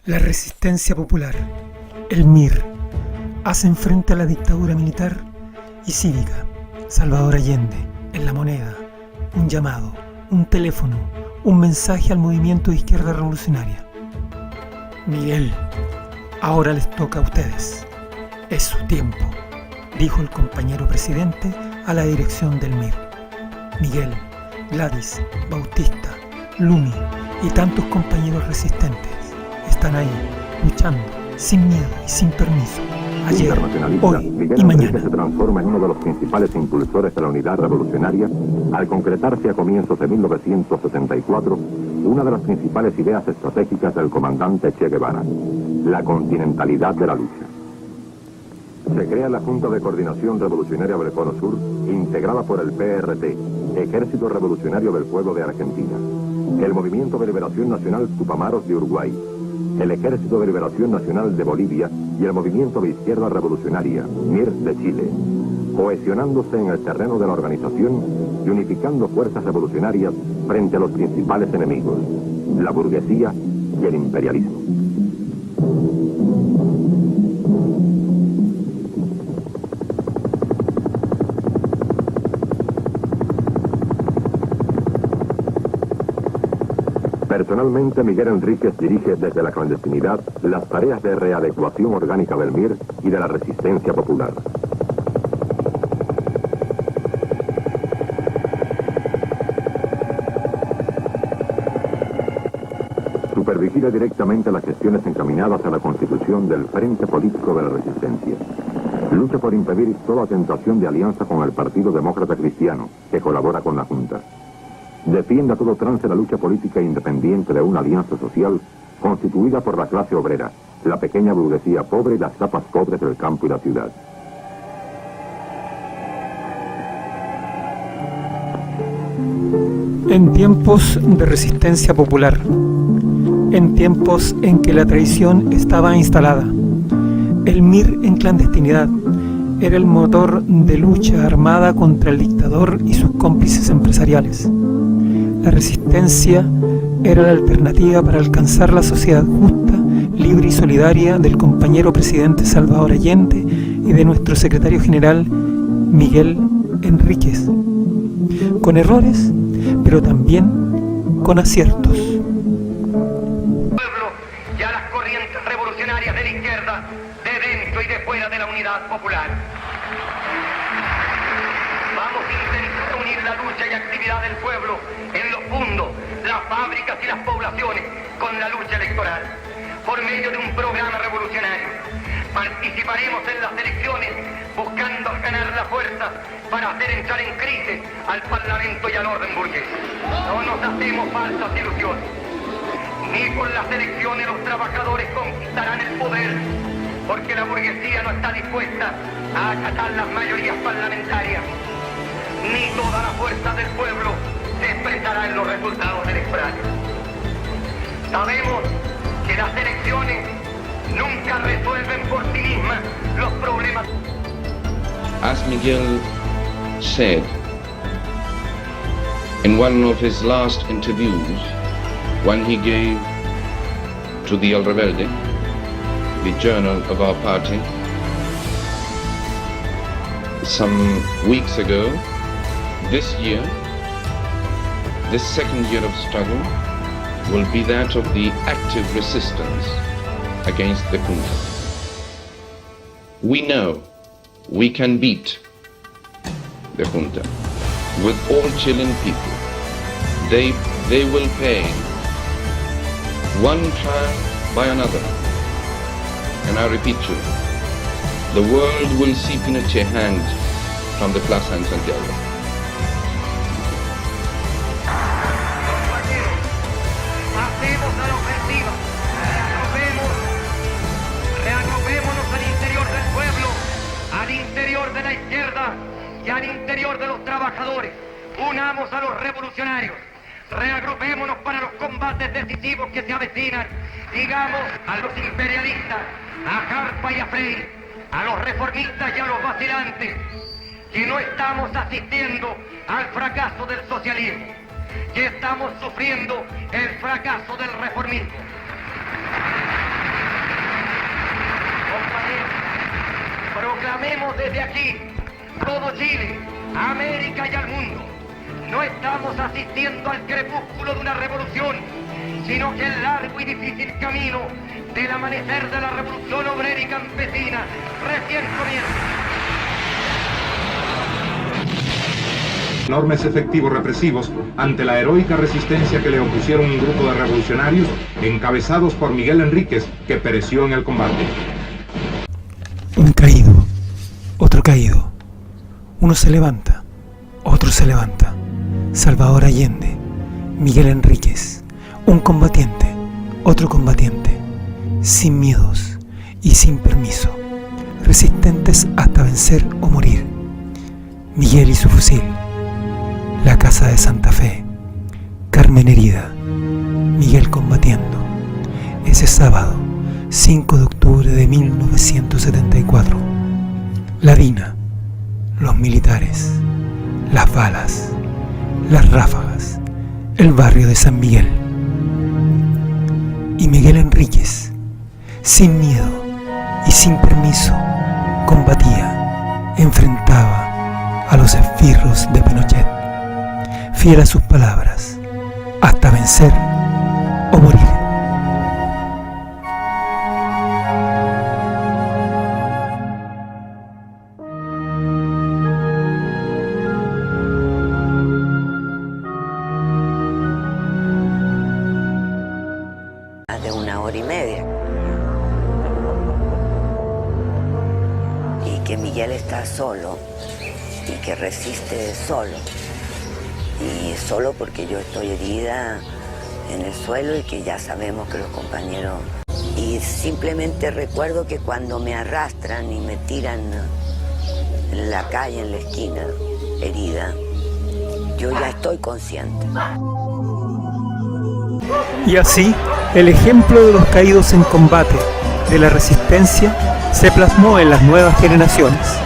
La resistencia popular, el MIR, hacen frente a la dictadura militar y cívica. Salvador Allende, en La Moneda, un llamado, un teléfono, un mensaje al movimiento de izquierda revolucionaria. Miguel, ahora les toca a ustedes. Es su tiempo, dijo el compañero presidente a la dirección del MIR. Miguel, Gladys, Bautista, Lumi y tantos compañeros resistentes están ahí, luchando, sin miedo y sin permiso, ayer, hoy Miguel y mañana. Enrique se transforma en uno de los principales impulsores de la unidad revolucionaria al concretarse a comienzos de 1974 una de las principales ideas estratégicas del comandante Che Guevara, la continentalidad de la lucha. Se crea la Junta de Coordinación Revolucionaria del Cono Sur, integrada por el PRT, Ejército Revolucionario del Pueblo de Argentina, el Movimiento de Liberación Nacional Tupamaros de Uruguay, el Ejército de Liberación Nacional de Bolivia y el Movimiento de Izquierda Revolucionaria, MIR de Chile, cohesionándose en el terreno de la organización y unificando fuerzas revolucionarias frente a los principales enemigos, la burguesía y el imperialismo. Personalmente, Miguel Enríquez dirige desde la clandestinidad las tareas de readecuación orgánica del MIR y de la resistencia popular. Supervigila directamente las gestiones encaminadas a la constitución del Frente Político de la Resistencia. Lucha por impedir toda tentación de alianza con el Partido Demócrata Cristiano, que colabora con la Junta. Defiende a todo trance la lucha política independiente de una alianza social constituida por la clase obrera, la pequeña burguesía pobre y las capas pobres del campo y la ciudad. En tiempos de resistencia popular, en tiempos en que la traición estaba instalada, el MIR en clandestinidad era el motor de lucha armada contra el dictador y sus cómplices empresariales. La resistencia era la alternativa para alcanzar la sociedad justa, libre y solidaria del compañero presidente Salvador Allende y de nuestro secretario general Miguel Enríquez. Con errores, pero también con aciertos. Pueblo y a las corrientes revolucionarias de la izquierda, de dentro y de fuera de la unidad popular. Vamos a intentar unir la lucha y actividad del pueblo en los fundos, las fábricas y las poblaciones con la lucha electoral, por medio de un programa revolucionario. Participaremos en las elecciones buscando ganar la fuerza para hacer entrar en crisis al Parlamento y al orden burgués. No nos hacemos falsas ilusiones. Ni con las elecciones los trabajadores conquistarán el poder, porque la burguesía no está dispuesta a acatar las mayorías parlamentarias. Ni toda la fuerza del pueblo se expresará en los resultados electorales. Sabemos que las elecciones nunca resuelven por sí mismas los problemas. As Miguel said in one of his last interviews, when he gave to the El Rebelde, the journal of our party, some weeks ago, this year, this second year of struggle, will be that of the active resistance against the junta. We know we can beat the junta with all Chilean people. They will pay one trial by another. And I repeat to you, the world will see Pinochet hanged from the Plaza en Santiago. Hacemos a la ofensiva, reagrupémonos al interior del pueblo, al interior de la izquierda y al interior de los trabajadores. Unamos a los revolucionarios, reagrupémonos para los combates decisivos que se avecinan. Digamos a los imperialistas, a Jarpa y a Frey, a los reformistas y a los vacilantes, que no estamos asistiendo al fracaso del socialismo, que estamos sufriendo el fracaso del reformismo. proclamemos desde aquí, todo Chile, a América y al mundo. No estamos asistiendo al crepúsculo de una revolución, sino que el largo y difícil camino del amanecer de la revolución obrera y campesina recién comienza. Enormes efectivos represivos ante la heroica resistencia que le opusieron un grupo de revolucionarios encabezados por Miguel Enríquez, que pereció en el combate. Un caído, otro caído. Uno se levanta, otro se levanta. Salvador Allende, Miguel Enríquez, un combatiente, otro combatiente, sin miedos y sin permiso, resistentes hasta vencer o morir. Miguel y su fusil, la casa de Santa Fe, Carmen herida, Miguel combatiendo. Ese sábado, 5 de octubre de 1974, la DINA, los militares, las balas, las ráfagas, el barrio de San Miguel. Y Miguel Enríquez, sin miedo y sin permiso, combatía, enfrentaba a los esbirros de Pinochet, fiel a sus palabras, hasta vencer o morir. De 1 hora y media. Y que Miguel está solo y que resiste solo. Y solo porque yo estoy herida en el suelo y que ya sabemos que los compañeros... Y simplemente recuerdo que cuando me arrastran y me tiran en la calle, en la esquina, herida, yo ya estoy consciente. Y así, el ejemplo de los caídos en combate de la resistencia se plasmó en las nuevas generaciones.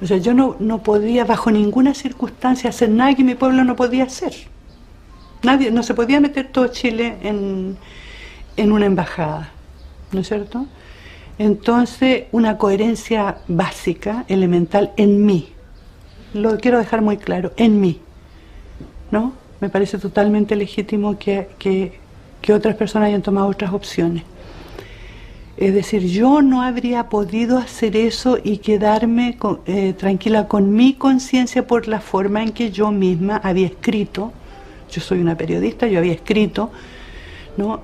O sea, yo no podía bajo ninguna circunstancia hacer nada que mi pueblo no podía hacer. Nadie, no se podía meter todo Chile en una embajada, ¿no es cierto? Entonces, una coherencia básica, elemental, en mí. Lo quiero dejar muy claro, en mí, ¿no? Me parece totalmente legítimo que otras personas hayan tomado otras opciones. Es decir, yo no habría podido hacer eso y quedarme tranquila con mi conciencia por la forma en que yo misma había escrito. Yo soy una periodista, yo había escrito, ¿no?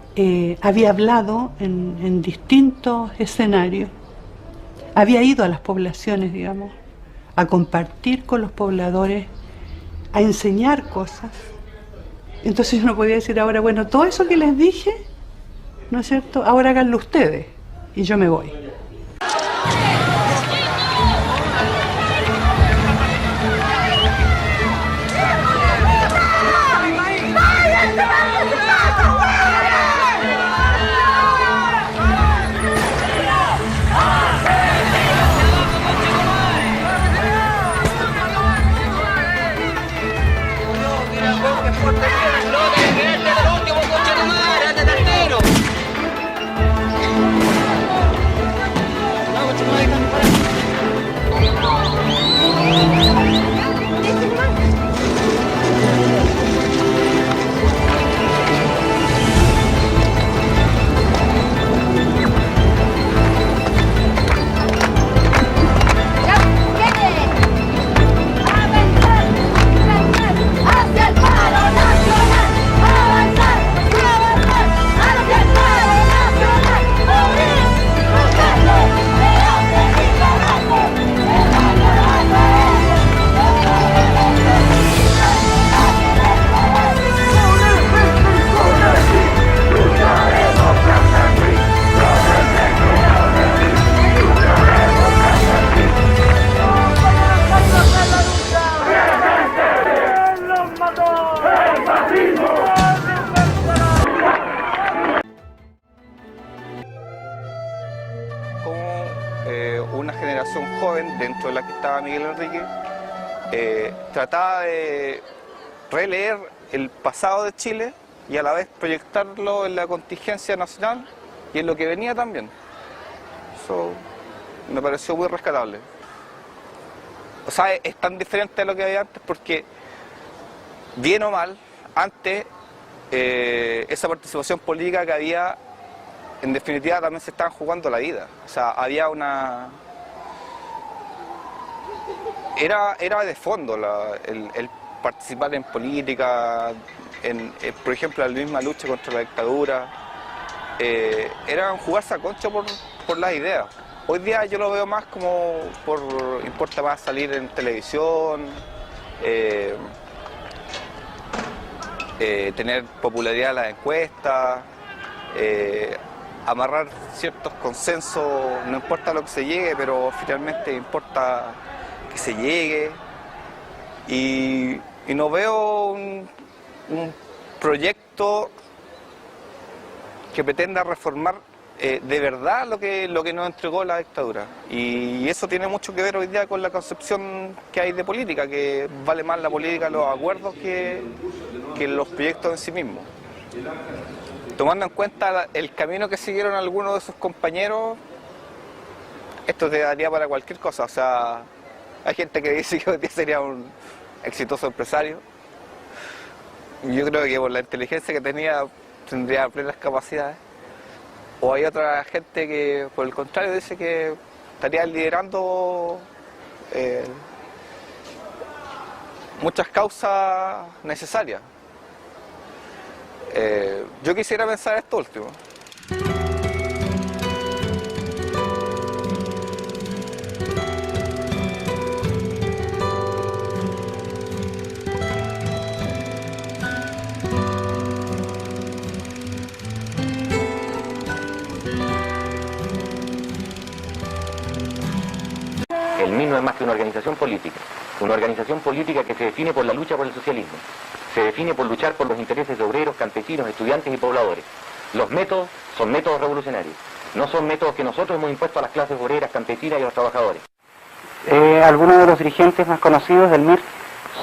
Había hablado en distintos escenarios, había ido a las poblaciones, digamos, a compartir con los pobladores, a enseñar cosas. Entonces yo no podía decir ahora, bueno, todo eso que les dije, ¿no es cierto?, ahora háganlo ustedes. Y yo me voy. una generación joven, dentro de la que estaba Miguel Enrique, trataba de releer el pasado de Chile y a la vez proyectarlo en la contingencia nacional y en lo que venía también. Eso me pareció muy rescatable. O sea, es tan diferente a lo que había antes porque, bien o mal, antes esa participación política que había, en definitiva también se estaban jugando la vida. O sea, había una... Era de fondo el participar en política, por ejemplo, en la misma lucha contra la dictadura. Era jugarse a concha por las ideas. Hoy día yo lo veo más como importa más salir en televisión, tener popularidad en las encuestas, amarrar ciertos consensos, no importa lo que se llegue, pero finalmente importa que se llegue. Y no veo un proyecto que pretenda reformar de verdad lo que nos entregó la dictadura. Y eso tiene mucho que ver hoy día con la concepción que hay de política, que vale más la política, los acuerdos, que los proyectos en sí mismos. Tomando en cuenta el camino que siguieron algunos de sus compañeros, esto te daría para cualquier cosa. O sea, hay gente que dice que hoy día sería un exitoso empresario. Yo creo que por la inteligencia que tenía tendría plenas capacidades. O hay otra gente que, por el contrario, dice que estaría liderando muchas causas necesarias. Yo quisiera pensar esto último. El MIR no es más que una organización política que se define por la lucha por el socialismo, se define por luchar por los intereses de obreros, campesinos, estudiantes y pobladores. Los métodos son métodos revolucionarios, no son métodos que nosotros hemos impuesto a las clases obreras, campesinas y a los trabajadores. Algunos de los dirigentes más conocidos del MIR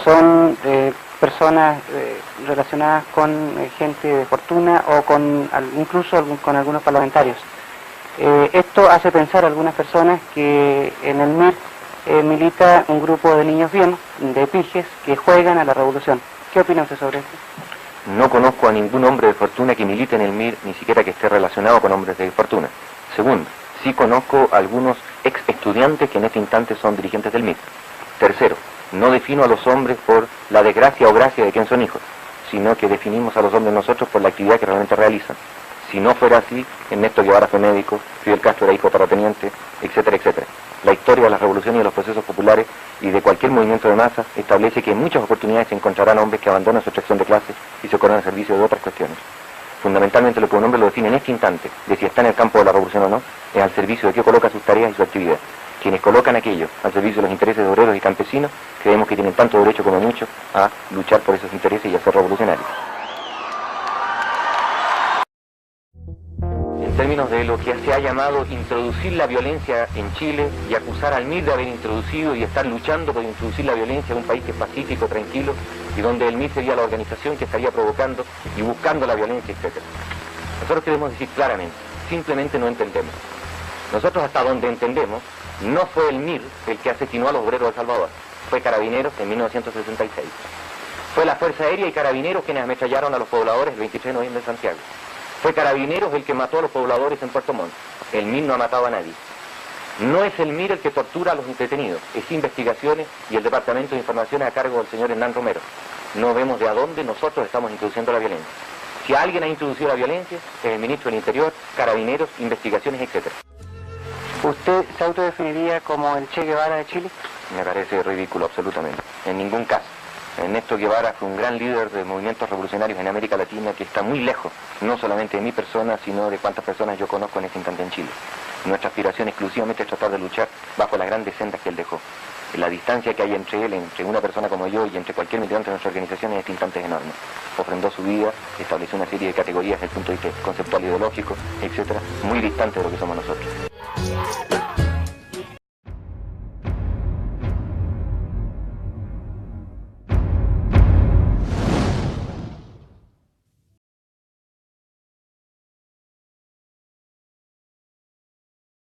son personas relacionadas con gente de fortuna o incluso con algunos parlamentarios. Esto hace pensar a algunas personas que en el MIR milita un grupo de niños bien, de pijes, que juegan a la revolución. ¿Qué opina usted sobre esto? No conozco a ningún hombre de fortuna que milite en el MIR, ni siquiera que esté relacionado con hombres de fortuna. Segundo, sí conozco a algunos ex estudiantes que en este instante son dirigentes del MIR. Tercero, no defino a los hombres por la desgracia o gracia de quien son hijos, sino que definimos a los hombres nosotros por la actividad que realmente realizan. Si no fuera así, Ernesto Guevara fue médico, Fidel Castro era hijo terrateniente, etcétera, etcétera. La historia de las revoluciones y de los procesos populares y de cualquier movimiento de masas establece que en muchas oportunidades se encontrarán hombres que abandonan su extracción de clase y se colocan al servicio de otras cuestiones. Fundamentalmente lo que un hombre lo define en este instante, de si está en el campo de la revolución o no, es al servicio de qué coloca sus tareas y su actividad. Quienes colocan aquello al servicio de los intereses de obreros y campesinos, creemos que tienen tanto derecho como muchos a luchar por esos intereses y a ser revolucionarios. En términos de lo que se ha llamado introducir la violencia en Chile y acusar al MIR de haber introducido y estar luchando por introducir la violencia en un país que es pacífico, tranquilo, y donde el MIR sería la organización que estaría provocando y buscando la violencia, etc. Nosotros queremos decir claramente, simplemente no entendemos. Nosotros hasta donde entendemos, no fue el MIR el que asesinó a los obreros de El Salvador, fue Carabineros en 1966. Fue la Fuerza Aérea y Carabineros quienes ametrallaron a los pobladores el 23 de noviembre en Santiago. Fue Carabineros el que mató a los pobladores en Puerto Montt. El MIR no ha matado a nadie. No es el MIR el que tortura a los detenidos, es Investigaciones y el Departamento de Informaciones a cargo del señor Hernán Romero. No vemos de a dónde nosotros estamos introduciendo la violencia. Si alguien ha introducido la violencia, es el ministro del Interior, Carabineros, Investigaciones, etc. ¿Usted se autodefiniría como el Che Guevara de Chile? Me parece ridículo, absolutamente. En ningún caso. Ernesto Guevara fue un gran líder de movimientos revolucionarios en América Latina que está muy lejos, no solamente de mi persona, sino de cuántas personas yo conozco en este instante en Chile. Nuestra aspiración exclusivamente es tratar de luchar bajo las grandes sendas que él dejó. La distancia que hay entre él, entre una persona como yo y entre cualquier militante de nuestra organización en este instante es enorme. Ofrendó su vida, estableció una serie de categorías desde el punto de vista conceptual, ideológico, etcétera, muy distante de lo que somos nosotros.